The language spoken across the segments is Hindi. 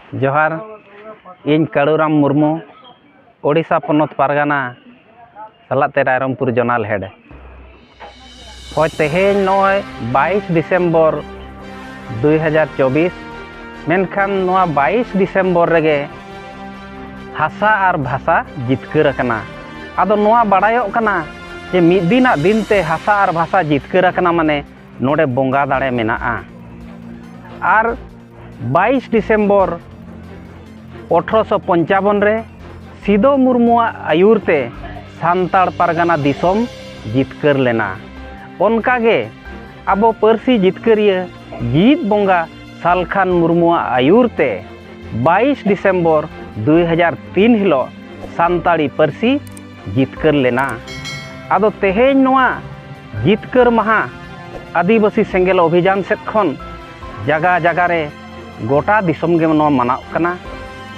जोहार इन काड़ूराम मुर्मू ओडिशा पनत पारगाना सलाते रायरंगपुर जोनाल हेड होय तेहेन नय 22 डिसेम्बर 2024 मेनखान नोआ 22 डिसेम्बर रेगे हासा और भाषा जितकर अकना आदो नोआ बाड़ायोग कना जे मिद दिना दिनते हासा और भाषा जितकर अकना माने नोडे बोंगा दाड़े मेनाआ और 22 डिसेम्बर 1855 रे सिदो मुर्मुआ आयुरते सान्ताड़ पारगाना दिसोम जितकर लेना ओनकागे आबो पारसी जितकरिया जीत बोंगा सालखान मुर्मुआ आयुरते 22 डिसेम्बर 2003 हिलो सान्ताड़ी पारसी जितकर लेना आदो तेहेन नोआ जितकर महा आदिवासी सेंगेल अभियान सेट खन जगह जगह रे गोटा दिसोम गे नोआ मनाव कना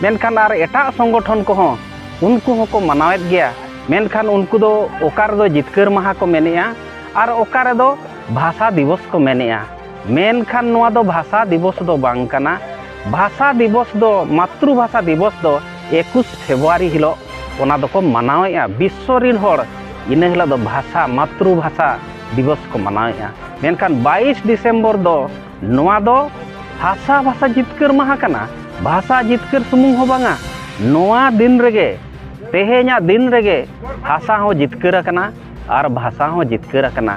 मेनखान आर एटा संगठन को उनको होको मनावेद गया मेनखान उनको दो ओकार दो जितकर महा को मेनेया और ओकार दो भाषा दिवस को मेनेया मेनखान नोआ दो भाषा दिवस दो बांग कना भाषा दिवस दो मातृभाषा दिवस दो 21 फेब्रुआरी हिलो ओना दो को मनावेया विश्व रिन होड़ इन हिलो दो भाषा मातृभाषा दिवस को मनावेया मेनखान 22 डिसेम्बर दो नोआ दो भाषा भाषा जितकर महा कना भाषा जितकर सुमुंग हो बांगा नोआ दिन रेगे तेहेना दिन रेगे भाषा हो जितकर अकना और भाषा हो जितकर अकना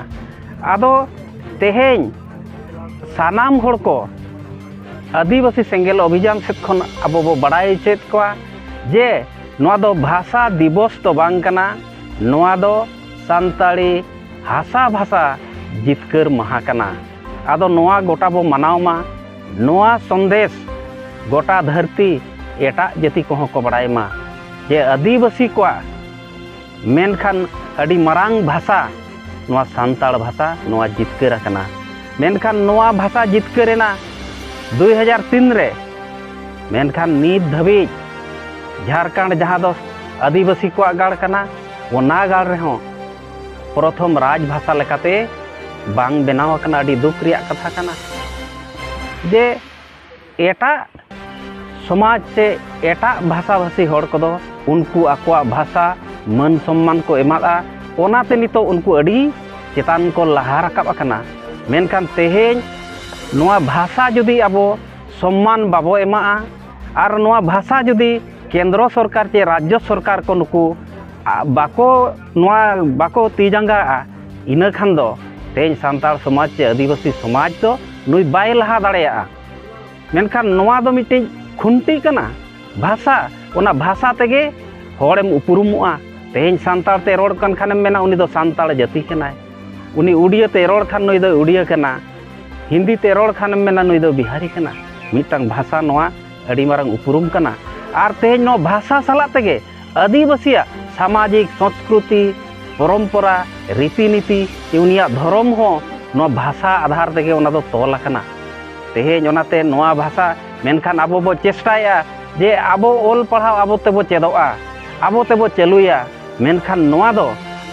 आदो तेहेन सानाम होड़ को आदिवासी सेंगेल अभियान सेट खन आबो बो बड़ाई चेत कोआ जे नोआ दो भाषा दिवस तो बांग कना नोआ दो सान्ताड़ी हासा भाषा जितकर महा कना आदो नोआ गोटा बो मनावमा नोआ संदेश गोटा धरती एटा जाति को को बड़ायमा जे आदिवासी को मेनखान अड़ी मरांग भाषा नोआ सान्ताड़ भाषा नोआ जितकर अकना मेनखान नोआ भाषा जितकरेना 2003 रे मेनखान नीत धबी झारखंड जहाँ दो आदिवासी को गाड़ कना ओना गाड़ रहे प्रथम राजभाषा लेकाते बांग बनाव कना अड़ी दुख रिया कथा कना जे एटा समाज से एटा भाषा भाषी होड़ को दो उनको आकुआ भाषा मन सम्मान को एमादा ओनाते नितो उनको अड़ी चेतान को लहा रकाब अकना मेनखान तेहेन नोआ भाषा जुदी आबो सम्मान बाबो एमा और नोआ भाषा जुदी केंद्र सरकार चे राज्य सरकार को नुकु बाको तीजंगा इना खान दो तेज सान्ताड़ समाज चे आदिवासी समाज तो नुई बाय लहा दाड़ेया मेनखान नोआ दो मिटे खुंटी कना भाषा ओना भाषा तेगे होड़ेम उपरुमुआ तेज सान्ताड़ ते रोड कन खानेम मेना उनी दो सान्ताड़ जाति कनाय उनी उड़िया ते रोड खान नुई दो उड़िया कना हिंदी ते रोड खानेम मेना नुई दो बिहारी कना मिटंग भाषा नोआ अड़ी मारंग उपरुम कना आर तेज नो भाषा साला तेगे आदिवासिया सामाजिक संस्कृति परंपरा रीतिनीति उनिया धर्म हो नो भाषा आधार तेगे ओना दो तोल अकना तेहेन ओनाते नोआ भाषा मेनखान आबो बो चेष्टाया जे आबो ओल पढ़ाव आबो तेबो चेदोआ आबो तेबो चलुया मेनखान नोआ दो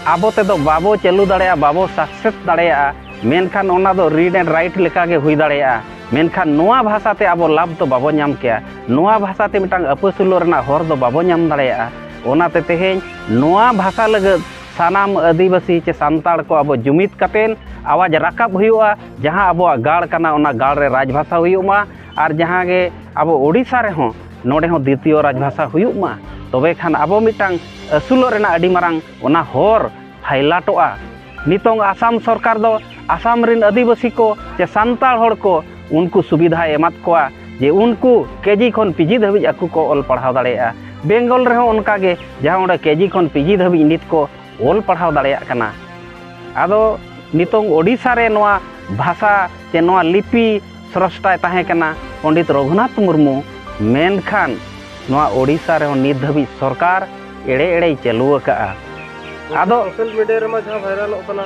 आबो ते दो बाबो चलु दाड़ेया बाबो सक्सेस दाड़ेया मेनखान ओना दो रीड एंड राइट लेका गे हुई दाड़ेया मेनखान नोआ भाषा ते आबो लाभ तो बाबो नाम केया नोआ भाषा ते मिटांग अपसुलो रेना होर दो बाबो नाम दाड़ेया ओनाते तेहेन नोआ भाषा लगत सानाम आदिवासी चे सान्ताड़ को आबो जुमित कातेन आवाज राकाब हुआ जहाँ आबो गाड़ कना ओना गाड़ रे राजभाषा हुआ और जहाँ गे आबो ओडिशा रे हों नोडे हों द्वितीय राजभाषा हुआ तबे खान आबो मिटांग असुलो रेना अडी मारांग ओना होर हाइलाटोआ नितोंग आसाम सरकार दो आसाम रिन आदिवासी को चे सान्ताड़ होड़ को उनको सुविधा एमात कोआ जे उनको केजी खन पीजी धाबी आकु को ऑल पढ़ाव दाड़ेया बेंगल रे हों उनका गे जहाँ ओंडे केजी खन पीजी धाबी नित को ऑल पढ़ाव दाड़ेया कना आदो नितोंग ओडिशा रे नोआ भाषा चे नोआ लिपि स्रष्टा ताहे कना पंडित रघुनाथ मुर्मू मेनखान नोआ ओडिशा रे नित धाबी सरकार एड़े एड़े चलू का आदो सोशल मीडिया रे मा जहां वायरल ओकना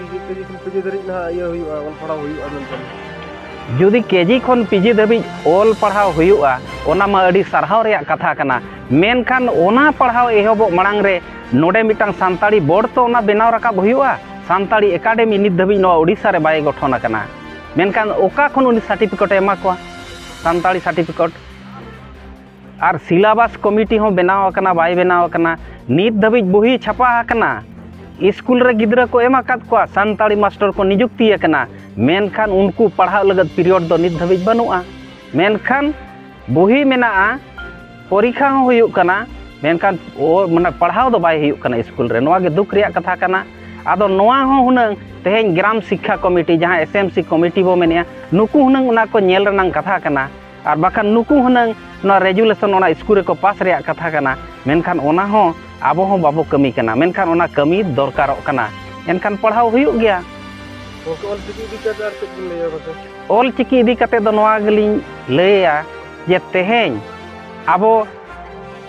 जे पीजी धरी ना ये हुआ ऑल पढ़ाव हुआ मेनखान जुदी केजी खन पीजी धाबी ऑल पढ़ाव हुआ ओना मा अड़ी सरहाव रे कथा कना मेनखान ओना पढ़ाव एहबो मणांग रे नोडे मिटांग सान्ताड़ी बोर्ड तो ओना बेनाव रकाब हुआ सान्ताड़ी एकाडेमी नित धाबी नो ओडिशा रे बाय गठन अकना मेनखान ओका खन उनी सर्टिफिकेट एमा को सानताड़ी सर्टिफिकेट और सिलेबस कमिटी हो बनाव आकना बाय बनाव आकना नित धाबी बही छापा आकना स्कूल रे गिद्रा को एम आकाद को सानताड़ी मास्टर को नियुक्ति आकना मेनखान उनको पढ़ाव लगत पीरियड दो नित धाबी बनुआ मेनखान बही मेना परीक्षा हो हुयुग कना मेनखान माने पढ़ाव दो बाय हुयुग कना स्कूल रे नोआ गे दुख रिया कथा कना आदो नोआ हो हुनंग तेहें ग्राम शिक्षा कमिटी जहाँ एसएमसी कमिटी बो मेनिया नुकु हुनंग उना को नेल रनांग कथा कना और बाखान नुकु हुनंग ना रेजुलेशन ओना स्कूल रे को पास रिया कथा कना मेनखान ओना हो आबो हो बाबो कमी कना मेनखान ओना कमी दरकारोग कना एनखान पढ़ाव हुयुग गया ऑल चिकी इदी कते दो नोआ गलिन लैया जे तेहें आबो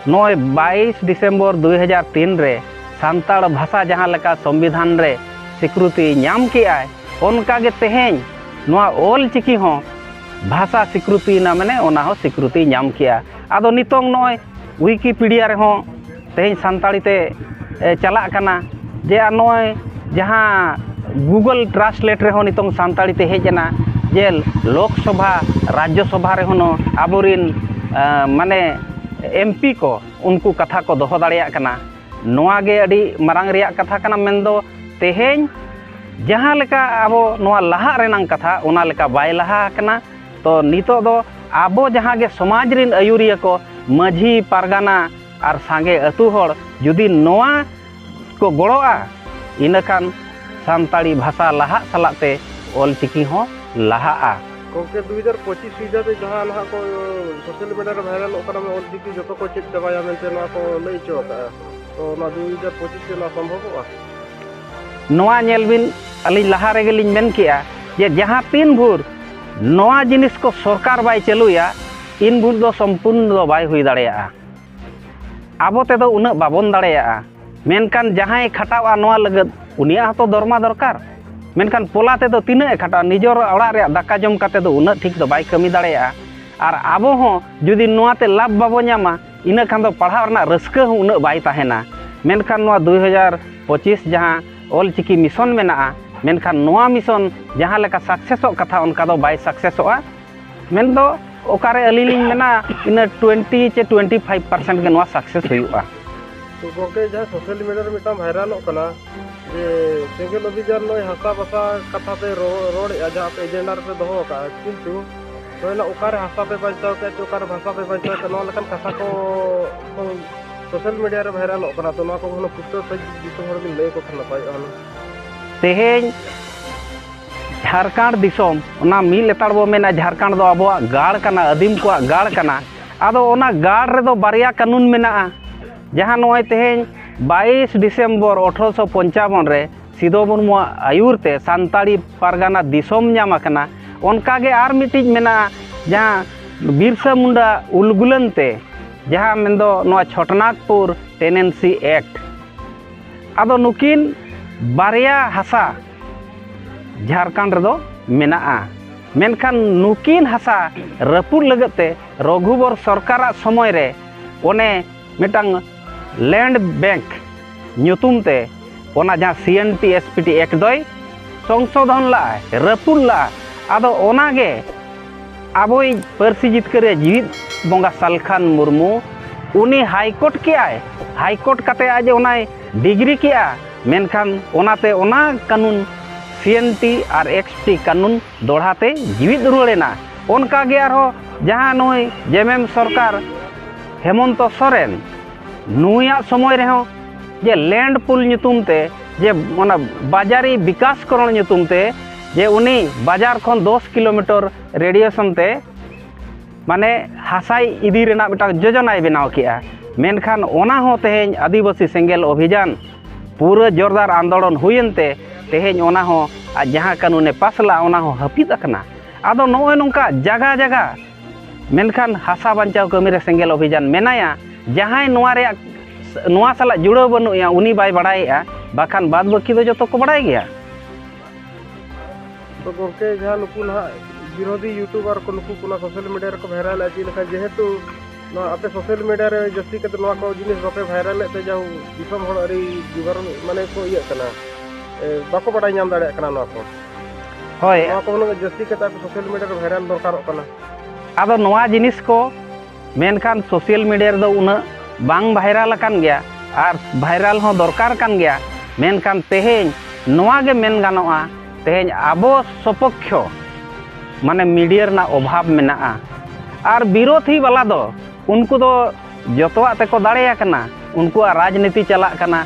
22 डिसेम्बर 2003 रे सानताड़ भाषा जहाँ लेका संविधान रे स्वीकृति नाम के आय उनका गे तेहें नोआ ऑल चिकी हो भाषा स्वीकृति ना माने ओना हो स्वीकृति नाम किया आदो नितोंग नोय विकिपीडिया रे हो तेहें सानताड़ी ते चला कना जे नोय जहाँ गूगल ट्रांसलेट रे हो नितोंग सानताड़ी ते हेजना जे लोकसभा राज्यसभा रे होनो आबोरिन माने एमपी को उनको कथा को दोहो दाड़िया कना नोआ गे अडी मारांग रिया कथा कना मेंदो तेहें जहाँ लेका आबो नोआ लहा रेनांग कथा ओना लेका बाय लहा कना तो नितो दो आबो जहाँ गे समाज रिन आयुरिया को माझी पारगाना और सांगे अतु होड़ जुदी नोआ को गड़ोआ इनखान सानताड़ी भाषा लहा सलाते ऑल चिकी हो लहा गोके 2025 सीधा ते जहां ना को सोशल मीडिया रे वायरल ओकरा में ऑल चिकी जतो को चेक दबाया मेनते ना को लई चोका तो ना 2025 से ना संभव होगा नोआ नेलबिन अली लहा रे गेलिन मेन किया जे जहां तीन भूर नोआ जिनिस को सरकार बाय चलुया इन भूर दो संपूर्ण दो बाय हुई दाड़ेया आबो ते दो उना बाबन दाड़ेया मेनकान जहां खटावा नोआ लगत उनिया तो दरमा दरकार मेनखान पोला ते दो तीना खटा निजर ओड़ा रे दाका जम काते दो उना ठीक दो बाय कमी दाड़ेया और आबो हो जुदी नोआ ते लाभ बाबो न्यामा इना खान दो पढ़ाव रना रस्का हो उना बाय ताहेना मेनखान नोआ 2025 जहां ऑल चिकी मिशन मेना मेनखान नोआ मिशन जहां लेका सक्सेसो कथा उनका दो बाय सक्सेसोआ मेन दो ओकारे अलिलिंग मेना इन 20 चे 25% के नोआ सक्सेस हुआ तो गोके जहां सोशल मीडिया रे मिटा वायरल कना जे सिंगल अभियान नय हसा बसा कथा पे रोड जहां पे एजेंडा पे दोहो का किंतु तोला ओकारे हसा पे बचाव के ओकारे भाषा पे बचाव के नो लखन कथा को सोशल मीडिया रे वायरल कना तो नो को कोनो पुस्तक से दिसो हर दिन ले को खना पाई अन तेहें झारखंड दिसोम ओना मी लेताड़ बो मेना झारखंड दो अबो गाड़ कना आदिम को गाड़ कना आदो ओना गाड़ रे दो बारिया कानून मेना जहाँ नोय तेहें 22 डिसेम्बर 1855 रे सिदो मुर्मू आयुरते सानताड़ी पारगाना दिसोम नाम आकना उनकागे आर मिटिज मेना जहाँ बिरसा मुंडा उलगुलनते जहाँ मेंदो नोआ छोटनागपुर टेनेंसी एक्ट आदो नुकिन बारिया हसा झारखंड रेदो मेना मेनखान नुकिन हसा रपुर लगते रघुबर सरकार समय रे ओने मिटांग लैंड बैंक नुतुमते ओना जहाँ CNT SPT एक्ट दोय संशोधन ला रपुर ला आदो ओनागे आबोई परसी जितकरे जीवित बोंगा सालखान मुर्मू उनी हाईकोर्ट के आए हाईकोर्ट काते आज ओना डिग्री किया मेनखान ओनाते ओना कानून CNT और XT कानून दोड़ाते जीवित रुड़ेना उनकागे आरो जहाँ नोय जेएमएम सरकार हेमंत सोरेन नुया समय रे हो जे लैंड पुल नुतुमते जे ओना बाजारी विकास करण नुतुमते जे उनी बाजार खन 10 किलोमीटर रेडिएशन ते माने हासाई इदी रेना मिटा योजना बनाव किया मेनखान ओना हो तेहें आदिवासी सेंगेल अभियान पूरा जोरदार आंदोलन हुयनते तेहें ओना हो जहाँ कानूने पासला ओना हो हपिद अकना आदो नोय नोंका जगह जगह मेनखान हासा बांचाव कमी रे सेंगेल अभियान मेनाया जहाँ नोआ साला जुड़ो बनुया उनी बाय बड़ाया बाखान बाद बाकी दो जतो को बड़ाय गया तो गोके जहां नुकु ना विरोधी यूट्यूबर को नुकु कुना सोशल मीडिया रे को वायरल आती लखा जेहेतु ना आपे सोशल मीडिया रे जस्ती कते नोआ को जिनिस बापे वायरल ते जाऊ दिसम हड़ अरी जुगर माने को इया कना बाको बड़ाय नाम दाड़े कना नोआ को होय नोआ को जस्ती कते सोशल मीडिया रे वायरल दरकार कना ᱟᱫᱚ ᱱᱚᱣᱟ ᱡᱤᱱᱤस ᱠᱚ ᱢᱮᱱᱠᱷᱟन ᱥᱳᱥᱟᱞ ᱢᱤᱰᱤᱭᱟ ᱨᱮᱫᱚ ᱩᱱᱟᱹᱜ ᱵᱟᱝ ᱵᱷᱟᱭᱨᱟल ᱟᱠᱟन ᱜᱮᱭᱟ ᱟᱨ ᱵᱷᱟᱭᱨᱟल ᱦᱚᱸ ᱫᱚᱨᱠᱟর ᱠᱟᱱ ᱜᱮᱭᱟ ᱢᱮᱱᱠᱷᱟन ᱛᱮᱦᱮᱧ ᱱᱚᱣᱟ ᱜᱮ ᱢᱮᱱ ᱜᱟᱱᱚᱜᱼᱟ ᱛᱮᱦᱮᱧ ᱟᱵᱚ ᱥᱚᱯᱚᱠᱠᱷᱚ ᱢᱟᱱᱮ ᱢᱤᱰᱤᱭᱟ ᱨᱮᱱᱟᱜ ᱚᱵᱷᱟᱵ ᱢᱮᱱᱟᱜᱼᱟ ᱟᱨ ᱵᱤᱨᱳধী ᱵᱟᱞᱟ ᱫᱚ ᱩᱱᱠᱩ ᱫᱚ ᱡᱚᱛᱚᱣᱟᱜ ᱛᱮᱠᱚ ᱫᱟᱲᱮᱭᱟᱠᱟᱱᱟ ᱩᱱᱠᱩᱣᱟᱜ ᱨᱟᱡᱽᱱᱤᱛᱤ ᱪᱟᱞᱟᱜ ᱠᱟᱱᱟ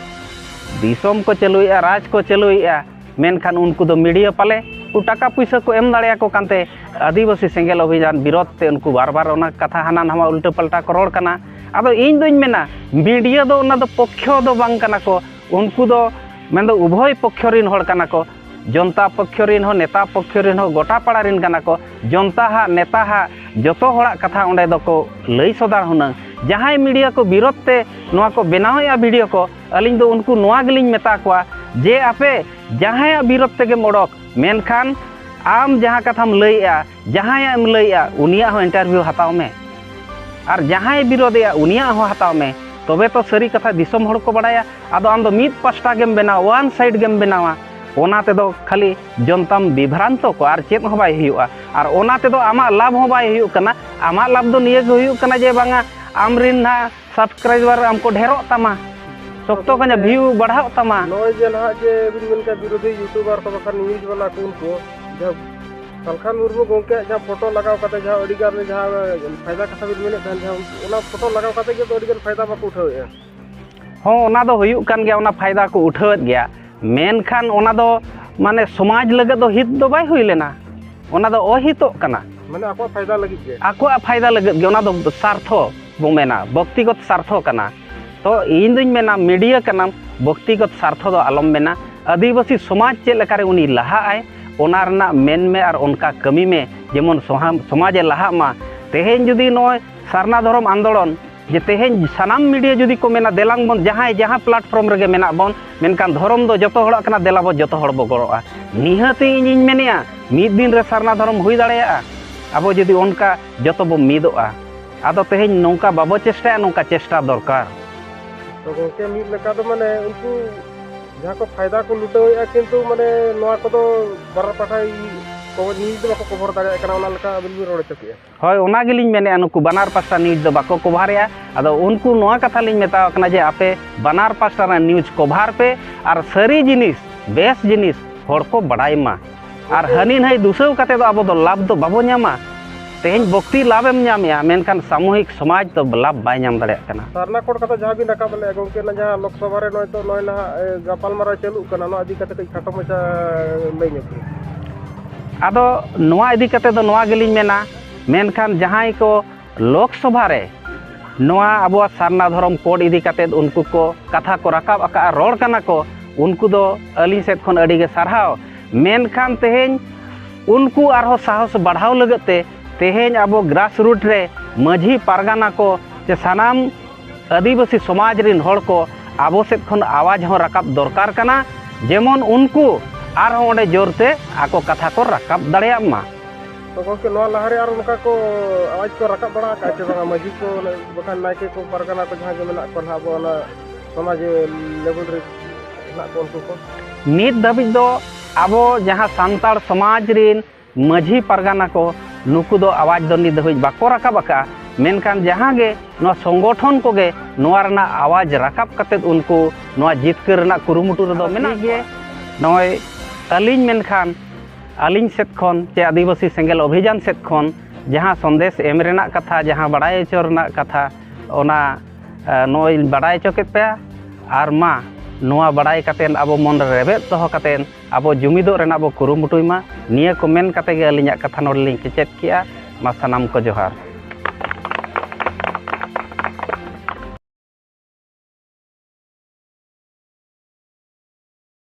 ᱫᱤᱥᱚᱢ ᱠᱚ ᱪᱟᱹᱞᱩᱭᱮᱜᱼᱟ ᱨᱟᱡᱽ ᱠᱚ ᱪᱟᱹᱞᱩᱭᱮᱜᱼᱟ ᱢᱮᱱᱠᱷᱟन ᱩᱱᱠᱩ ᱫᱚ ᱢᱤᱰᱤᱭᱟ ᱯᱟᱞᱮ टाका पैसा को एम दाड़ेयाको कानते आदिवासी सेंगेल अभियान विरोध ते उनको बार बार ओना कथा हाना नवा उल्टा पलटा को रोड कना आदो इन दोइन मेना मीडिया दो ओना दो पक्ष दो बांग कना को उनको दो मेन दो उभय पक्ष रिन होड़ कना को जनता पक्ष रिन हो नेता पक्ष रिन हो गोटा पाड़ा रिन कना को जनता हा नेता हा जतो होड़ा कथा ओंडे दो को लई सदार हुना जहां मीडिया को विरोध ते नवा को बनावेया वीडियो को अलिंग दो उनको नवा गलिंग मेता को जे आपे जहां विरोध तेगे मोड़क मेनखान आम जहाँ कथाम लैया जहाँ एम लैया उनिया हो इंटरव्यू हताव में और जहाँ विरोधिया उनिया हो हताव में तबे तो सारी कथा दिसम हड़ को बड़ाया आदो आम दो मीद पास्टा गेम बनावा वन साइड गेम बनावा ओना ते दो खाली जनताम विभ्रांतो को और चेत हो बाय हुआ और ओना ते दो आमा लाभ हो बाय हुआ कना आमा लाभ दो निये गो हुआ कना जे बांगा आमरिन ना सब्सक्राइबर हमको ढेरों तमा सख्तो कना व्यू बढ़ाओ तमा नोय जे ना जे बिन मिल का विरोधी यूट्यूबर को बखन न्यूज वाला को उनको जब सलखान मुर्मू गोंके जहां फोटो लगाव कते जहां अडिगार में जहां फायदा कथा बिन मिले तहन जहां ओना फोटो लगाव कते के तो अडिगार फायदा बाको उठावे हो ओना दो हुयु कान गया ओना फायदा को उठावत गया मेनखान ओना दो माने समाज लगे दो हित दो बाय हुई लेना ओना दो अहितो कना माने आको फायदा लगी के आको फायदा लगे गे ओना दो स्वार्थो बो मेना व्यक्तिगत स्वार्थो कना तो इन दिन मेना मीडिया कना व्यक्तिगत स्वार्थो दो आलम मेना आदिवासी समाज चेक लेकारे उनी लहा आए ओना रना मेन में और उनका कमी में जेमन समाज लहा मा तेहेन जुदी नय सारना धर्म आंदोलन जे तेहेन सानाम मीडिया जुदी को मेना देलांग बन जहां जहां प्लेटफॉर्म रे मेना बन मेनकान धर्म दो जतो हड़ा कना देला बो जतो हड़ बो गड़ोआ निहाती इन मेनिया मिद दिन रे सारना धर्म हुई दाड़ेया अब जुदी उनका जतो बो मिदोआ आदो तेहेन नौका बाबो चेष्टा नौका चेष्टा दरकार तो गोके मिद लेका दो माने उनको जहाँ को फायदा को लुटावेया किंतु माने नोआ को दो बार पाठाई को न्यूज दो बाको कवर दाड़े कना ओना लेका बिन रोड चकिया होय ओना गेलिन मेने नुकु बनार पास्टा न्यूज दो बाको कभारया आदो उनको नोआ कथा लिन मेता कना जे आपे बनार पास्टा रा न्यूज कभार पे और सारी जिनिस बेस जिनिस होड़ को बड़ाई मा और हनी नई दुसौ कते दो आबो दो लाभ दो बाबो न्यामा तेहेन भक्ति लाभ एम न्यामया मेनखान सामूहिक समाज तो लाभ बाय न्याम दाड़े कना सारना कोड कथा जहां भी नका बले गोंके ना जहां लोकसभा रे नय तो नय ना गपाल मारा चलु कना नो आदि कते खाटो मचा लई नेपे आदो नोआ इदी कते दो नोआ गेलिन मेना मेनखान जहां को लोकसभा रे नोआ अबो सारना धर्म कोड इदी कते उनको को कथा को राकाब आका रोड कना को उनको दो अली सेत खन अडी गे सारहाव मेनखान तेहेन उनको आरो साहस बढ़ाव लगते तेहेन अब ग्रास रूट रे माझी पारगाना को जे सानाम आदिवासी समाज रिन होड़ को आबो सेत खन आवाज हो राकाब दरकार कना जेमन उनको आर ओंडे जोरते आको कथा को राकाब दाड़ेया मा तो गोके नोआ लहारे आर उनका को आवाज को राकाब बड़ा का चे बा माझी को बखान नायके को पारगाना को जहां जे मेना को हाबो ना समाज लेवल रे ना को उनको को नित धाबिज दो आबो जहां सांताड़ समाज रिन माझी पारगाना को नुकु दो आवाज दो नित धाबिज बाको राकाब आका मेनखान जहां गे नो संगठन को गे नोआ रना आवाज राकाब कते उनको नोआ जितकर रना कुरुमुटु रे दो मेना गे नय अलिन मेनखान अलिन सेत खन चे आदिवासी सेंगेल अभियान सेत खन जहां संदेश एम रेना कथा जहां बड़ाई चो रना कथा ओना नोय बड़ाई चो केत पे आर मा नोआ बड़ाई कतेन आबो मन रेबे दोहो कतेन आबो जुमिदो रेना आबो कुरुमुटुई मा निया को मेन कते गे अलिया कथा नोड लिंक चेत किया मा सनाम को जोहार।